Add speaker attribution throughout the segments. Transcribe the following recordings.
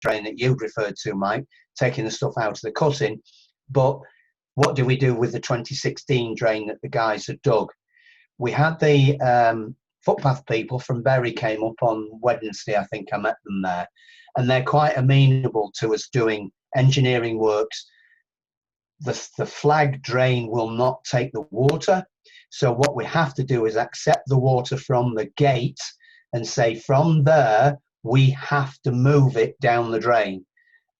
Speaker 1: drain that you'd referred to, Mike, taking the stuff out of the cutting. But what do we do with the 2016 drain that the guys had dug? We had the footpath people from Bury came up on Wednesday, I think I met them there, and they're quite amenable to us doing engineering works. The flag drain will not take the water, so what we have to do is accept the water from the gate and say from there we have to move it down the drain,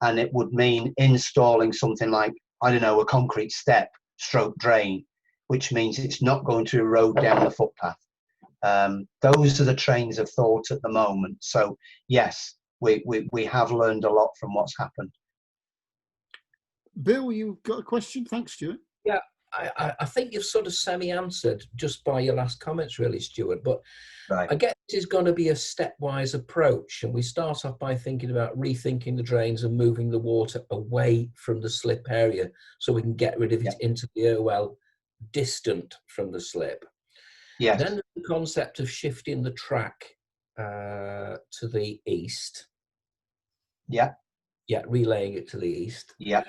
Speaker 1: and it would mean installing something like, I don't know, a concrete step stroke drain, which means it's not going to erode down the footpath. Those are the trains of thought at the moment. So yes, we have learned a lot from what's happened.
Speaker 2: Bill, you've got a question? Thanks, Stuart.
Speaker 3: Yeah, I think you've sort of semi-answered just by your last comments, really, Stuart. But
Speaker 1: right.
Speaker 3: I guess it is going to be a stepwise approach, and we start off by thinking about rethinking the drains and moving the water away from the slip area so we can get rid of it into the Irwell, distant from the slip.
Speaker 1: Yes.
Speaker 3: Then the concept of shifting the track to the east.
Speaker 1: Yeah.
Speaker 3: Yeah, relaying it to the east.
Speaker 1: Yeah.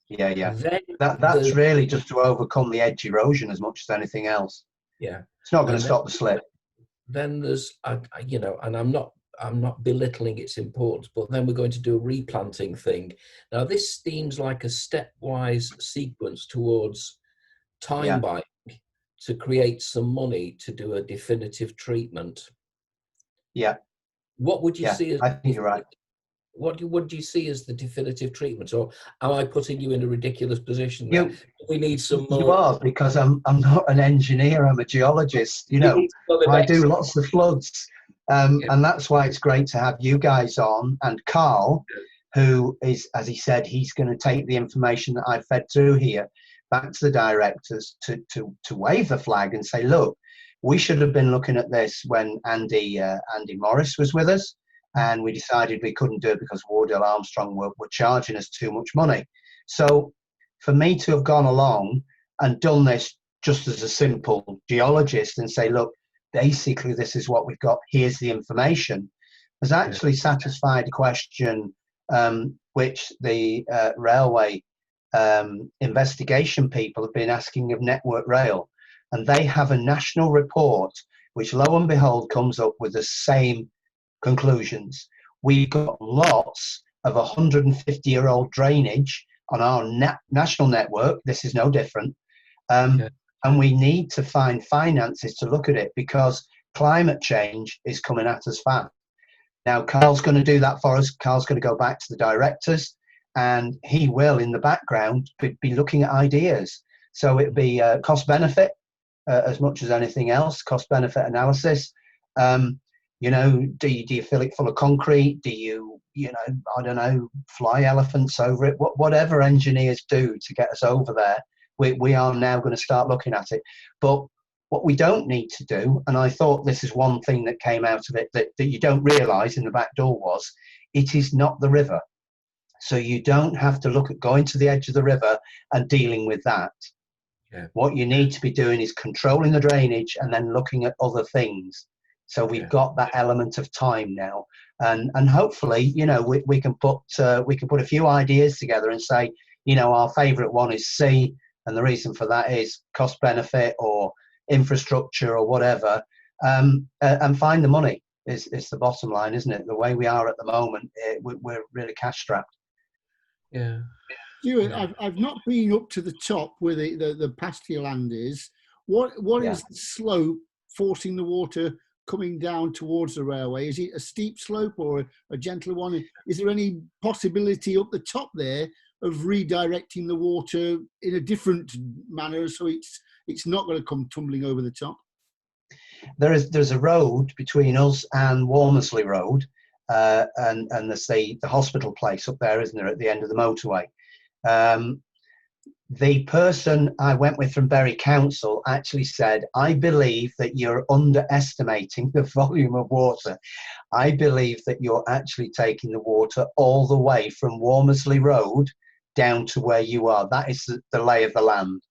Speaker 1: Yeah, yeah.
Speaker 3: Then
Speaker 1: that's really just to overcome the edge erosion as much as anything else.
Speaker 3: Yeah.
Speaker 1: It's not going to stop the slip.
Speaker 3: Then there's, you know, and I'm not belittling its importance, but then we're going to do a replanting thing. Now, this seems like a stepwise sequence towards time buying to create some money to do a definitive treatment. Yeah. What would you see as,
Speaker 1: I think you're right.
Speaker 3: What do you see as the definitive treatment, or am I putting you in a ridiculous position there? We need some more.
Speaker 1: You are, because I'm not an engineer. I'm a geologist. You know, I do lots of floods, and that's why it's great to have you guys on, and Carl, who is, as he said, he's going to take the information that I've fed through here back to the directors to wave the flag and say, look, we should have been looking at this when Andy Morris was with us. And we decided we couldn't do it because Wardell Armstrong were charging us too much money. So for me to have gone along and done this just as a simple geologist and say, look, basically this is what we've got, here's the information, has actually satisfied a question which the railway investigation people have been asking of Network Rail. And they have a national report which, lo and behold, comes up with the same conclusions. We've got lots of 150-year-old drainage on our national network. This is no different. And we need to find finances to look at it, because climate change is coming at us fast. Now, Carl's going to do that for us. Carl's going to go back to the directors, and he will, in the background, be looking at ideas. So it'd be cost benefit as much as anything else, cost benefit analysis. You know, do you fill it full of concrete? Do you know, I don't know, fly elephants over it? Whatever engineers do to get us over there, we are now going to start looking at it. But what we don't need to do, and I thought this is one thing that came out of it that you don't realise in the back door, was it is not the river. So you don't have to look at going to the edge of the river and dealing with that. Yeah. What you need to be doing is controlling the drainage and then looking at other things. So we've got that element of time now, and hopefully, you know, we can put a few ideas together and say, you know, our favourite one is C, and the reason for that is cost benefit or infrastructure or whatever, and find the money is the bottom line, isn't it? The way we are at the moment, we're really cash strapped.
Speaker 3: Yeah.
Speaker 2: Stuart, I've not been up to the top where the pasture land is. What is the slope forcing the water coming down towards the railway? Is it a steep slope or a gentler one? Is there any possibility up the top there of redirecting the water in a different manner so it's not going to come tumbling over the top?
Speaker 1: There's a road between us and Walmersley Road, and there's the hospital place up there, isn't there, at the end of the motorway. The person I went with from Bury Council actually said, I believe that you're underestimating the volume of water. I believe that you're actually taking the water all the way from Walmersley Road down to where you are. That is the lay of the land.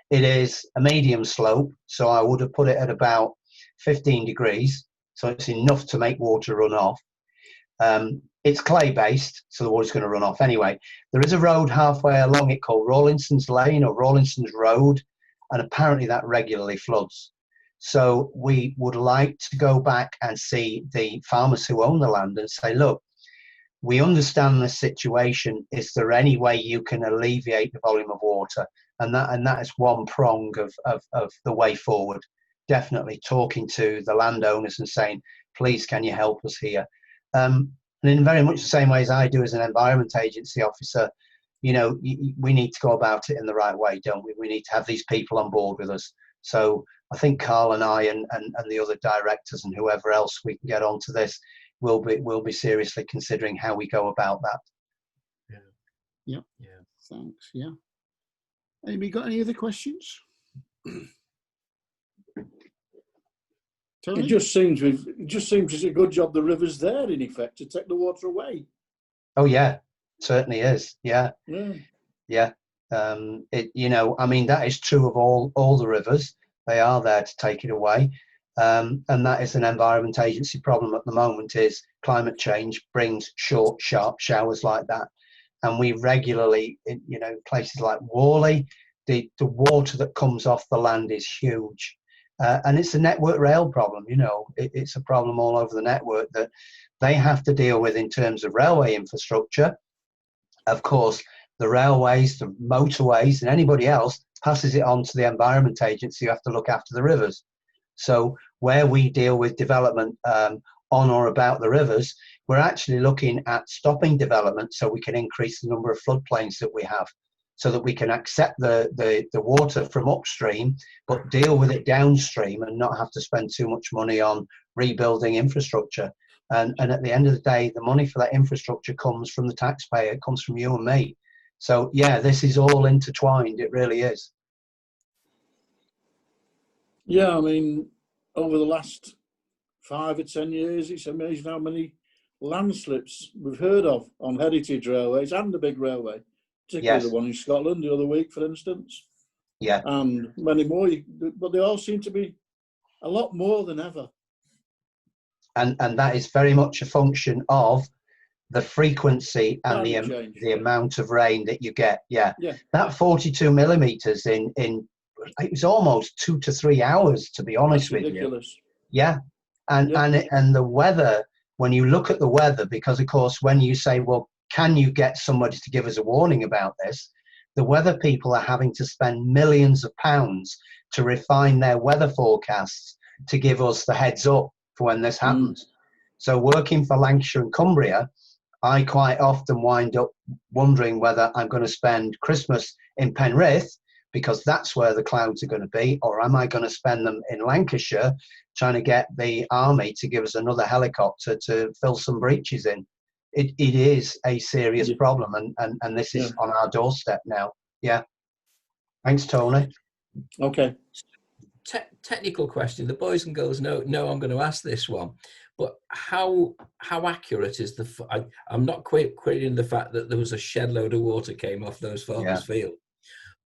Speaker 1: It is a medium slope, so I would have put it at about 15 degrees, so it's enough to make water run off. it's clay based, so the water's going to run off anyway. There is a road halfway along it called Rawlinson's Lane or Rawlinson's Road, and apparently that regularly floods. So we would like to go back and see the farmers who own the land and say, look, we understand this situation. Is there any way you can alleviate the volume of water? And that is one prong of the way forward. Definitely talking to the landowners and saying, please, can you help us here? And in very much the same way as I do as an Environment Agency officer, you know, we need to go about it in the right way, don't we? We need to have these people on board with us. So I think Carl and I and the other directors and whoever else we can get onto this will be seriously considering how we go about that.
Speaker 2: Yeah. Thanks. Yeah. Amy, got any other questions? Tony?
Speaker 4: It just seems it's a good job the river's there in effect to take the water away.
Speaker 1: Oh yeah, certainly is. Yeah.
Speaker 4: Yeah.
Speaker 1: You know, I mean, that is true of all the rivers. They are there to take it away. And that is an Environment Agency problem at the moment, is climate change brings short, sharp showers like that. And we regularly, you know, places like Worley, the water that comes off the land is huge. And it's a Network Rail problem, you know, it's a problem all over the network that they have to deal with in terms of railway infrastructure. Of course, the railways, the motorways, and anybody else passes it on to the Environment Agency who have to look after the rivers. So where we deal with development on or about the rivers, we're actually looking at stopping development so we can increase the number of floodplains that we have, so that we can accept the water from upstream, but deal with it downstream and not have to spend too much money on rebuilding infrastructure. And at the end of the day, the money for that infrastructure comes from the taxpayer, it comes from you and me. So yeah, this is all intertwined, it really is.
Speaker 4: Yeah, I mean, over the last 5 or 10 years, it's amazing how many landslips we've heard of on heritage railways and the big railway, particularly the one in Scotland the other week, for instance.
Speaker 1: Yeah.
Speaker 4: And many more, but they all seem to be a lot more than ever. And
Speaker 1: that is very much a function of the frequency and the amount of rain that you get. Yeah. That 42 millimeters in it was almost 2 to 3 hours, to be honest with you. Yeah. And the weather, when you look at the weather, because of course when you say, well, can you get somebody to give us a warning about this, the weather people are having to spend millions of pounds to refine their weather forecasts to give us the heads up for when this happens. So working for Lancashire and Cumbria, I quite often wind up wondering whether I'm going to spend Christmas in Penrith, because that's where the clouds are going to be, or am I going to spend them in Lancashire trying to get the army to give us another helicopter to fill some breaches in? It is a serious problem, and this is on our doorstep now. Yeah. Thanks, Tony.
Speaker 4: Okay.
Speaker 3: Technical question. The boys and girls know I'm going to ask this one, but how accurate is I'm not quite querying the fact that there was a shed load of water came off those farmers' field,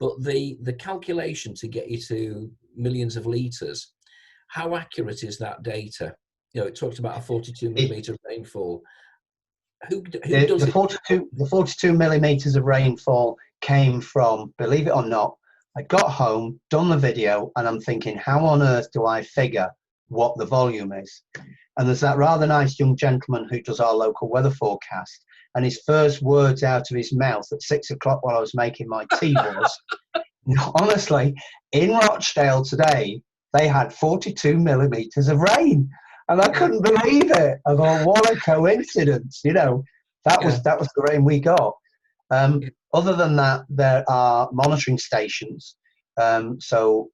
Speaker 3: but the calculation to get you to millions of litres, how accurate is that data? You know, it talked about a 42 millimetre rainfall. Who does
Speaker 1: the 42 millimeters of rainfall came from, believe it or not, I got home, done the video, and I'm thinking, how on earth do I figure what the volume is? And there's that rather nice young gentleman who does our local weather forecast, and his first words out of his mouth at 6 o'clock while I was making my tea was, honestly, in Rochdale today, they had 42 millimeters of rain. And I couldn't believe it. I thought, what a coincidence, you know. That was the rain we got. Other than that, there are monitoring stations. So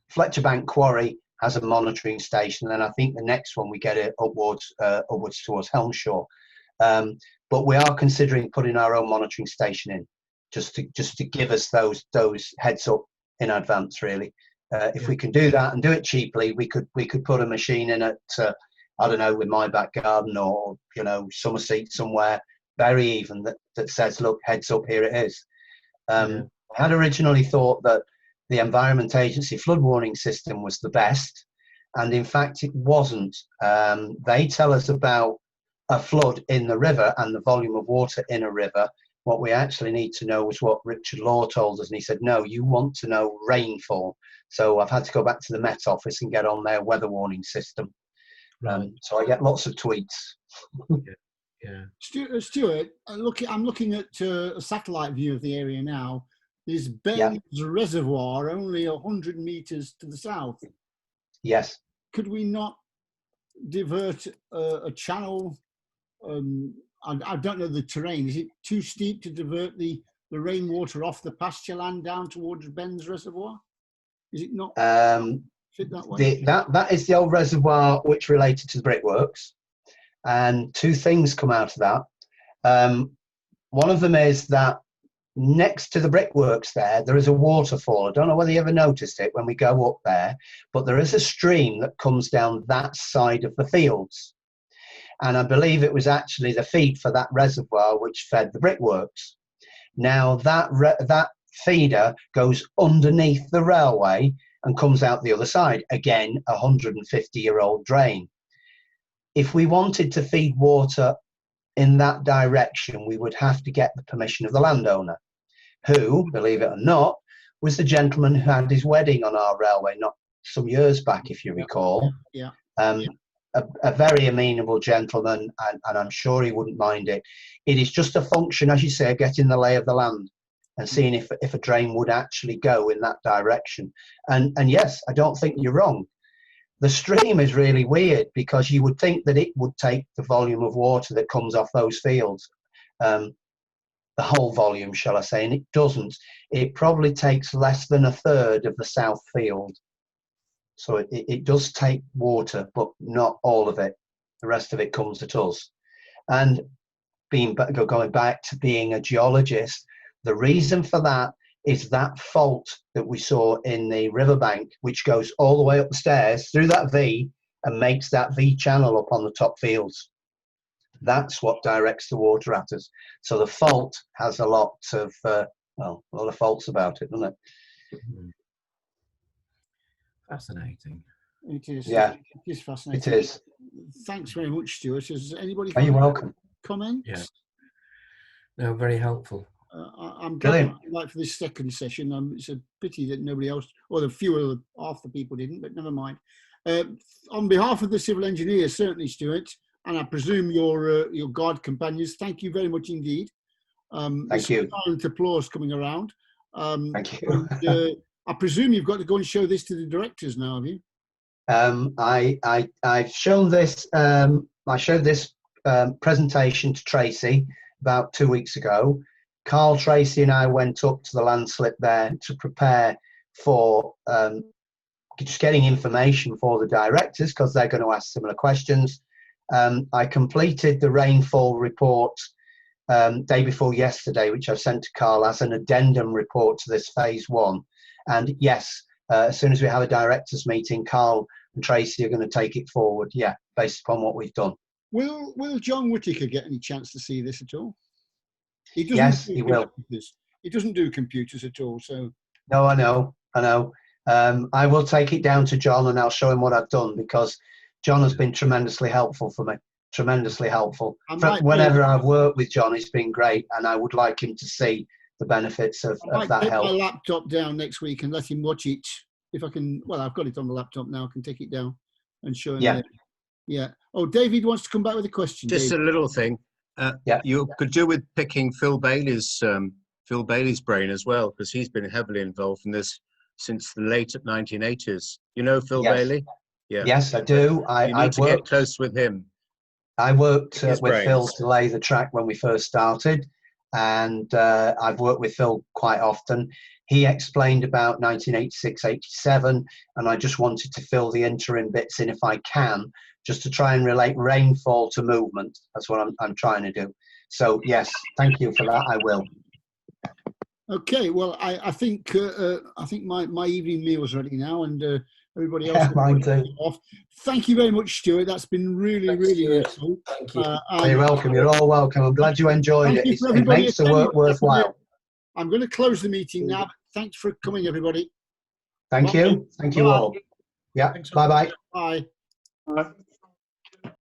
Speaker 1: Fletcher Bank Quarry has a monitoring station, and I think the next one we get it upwards towards Helmshire. But we are considering putting our own monitoring station in, just to give us those heads up in advance, really. If we can do that and do it cheaply, we could put a machine in at I don't know, with my back garden, or you know, Somerset somewhere, Bury even, that says, look, heads up, here it is. I had originally thought that the Environment Agency flood warning system was the best, and in fact it wasn't. They tell us about a flood in the river and the volume of water in a river. What we actually need to know is what Richard Law told us. And he said, no, you want to know rainfall. So I've had to go back to the Met Office and get on their weather warning system.
Speaker 3: Right.
Speaker 1: So I get lots of tweets.
Speaker 3: Yeah.
Speaker 2: Stuart, I'm looking at a satellite view of the area now. There's Ben's Reservoir only 100 meters to the south.
Speaker 1: Yes.
Speaker 2: Could we not divert a channel? I don't know the terrain. Is it too steep to divert the rainwater off the pasture land down towards Ben's Reservoir? Is it not fit that way?
Speaker 1: That is the old reservoir which related to the brickworks. And two things come out of that. One of them is that next to the brickworks there is a waterfall. I don't know whether you ever noticed it when we go up there, but there is a stream that comes down that side of the fields. And I believe it was actually the feed for that reservoir which fed the brickworks. Now that feeder goes underneath the railway and comes out the other side. Again, a 150-year-old drain. If we wanted to feed water in that direction, we would have to get the permission of the landowner, who, believe it or not, was the gentleman who had his wedding on our railway not some years back, if you recall.
Speaker 2: Yeah.
Speaker 1: A very amenable gentleman, and I'm sure he wouldn't mind it. It is just a function, as you say, of getting the lay of the land and seeing if a drain would actually go in that direction. And yes, I don't think you're wrong. The stream is really weird because you would think that it would take the volume of water that comes off those fields, the whole volume, shall I say, and it doesn't. It probably takes less than a third of the south field. So it does take water, but not all of it. The rest of it comes at us. And going back to being a geologist, the reason for that is that fault that we saw in the riverbank, which goes all the way up the stairs through that V and makes that V channel up on the top fields. That's what directs the water at us. So the fault has a lot of faults about it, doesn't it?
Speaker 3: Fascinating.
Speaker 2: It is.
Speaker 1: Yeah.
Speaker 2: It is fascinating.
Speaker 1: It is.
Speaker 2: Thanks very much, Stuart. Has anybody
Speaker 1: Are you welcome?
Speaker 2: Comments?
Speaker 3: Yeah. No, very helpful.
Speaker 2: I'm glad for this second session. It's a pity that nobody else, or half the people didn't, but never mind. On behalf of the civil engineers, certainly, Stuart, and I presume your guard companions, thank you very much indeed.
Speaker 1: Thank you.
Speaker 2: Silent applause coming around.
Speaker 1: Thank you.
Speaker 2: And, I presume you've got to go and show this to the directors now, have you?
Speaker 1: I've shown this. I showed this presentation to Tracy about 2 weeks ago. Carl, Tracy and I went up to the landslip there to prepare for just getting information for the directors because they're going to ask similar questions. I completed the rainfall report day before yesterday, which I've sent to Carl as an addendum report to this phase 1. And yes, as soon as we have a directors meeting, Carl and Tracy are going to take it forward, based upon what we've done.
Speaker 2: Will John Whittaker get any chance to see this at all?
Speaker 1: Yes, he will.
Speaker 2: He doesn't do computers at all, so.
Speaker 1: No, I know. I will take it down to John and I'll show him what I've done because John has been tremendously helpful for me. Tremendously helpful. Whenever I've worked with John, it's been great, and I would like him to see the benefits of that help. I might take my
Speaker 2: laptop down next week and let him watch it. If I can, well, I've got it on the laptop now. I can take it down and show him. Yeah. Oh, David wants to come back with a question.
Speaker 5: Just
Speaker 2: David.
Speaker 5: A little thing. You could do with picking Phil Bailey's brain as well, because he's been heavily involved in this since the late 1980s. You know Phil Bailey? Yeah.
Speaker 1: Yes, I do.
Speaker 5: You need to get close with him.
Speaker 1: I worked with Phil to lay the track when we first started, and I've worked with Phil quite often. He explained about 1986-87, and I just wanted to fill the interim bits in if I can, just to try and relate rainfall to movement. That's what I'm trying to do. So yes, thank you for that. I will.
Speaker 2: Okay, well, I think my evening meal is ready now, and everybody else.
Speaker 1: Mine too.
Speaker 2: Off. Thank you very much, Stuart. That's been really useful.
Speaker 3: Thank you.
Speaker 1: You're welcome. You're all welcome. I'm glad you enjoyed it. It makes the work worthwhile.
Speaker 2: I'm going to close the meeting now. But thanks for coming, everybody.
Speaker 1: Thank you. Thank you all. Yeah. Bye-bye.
Speaker 2: Bye.
Speaker 4: Bye.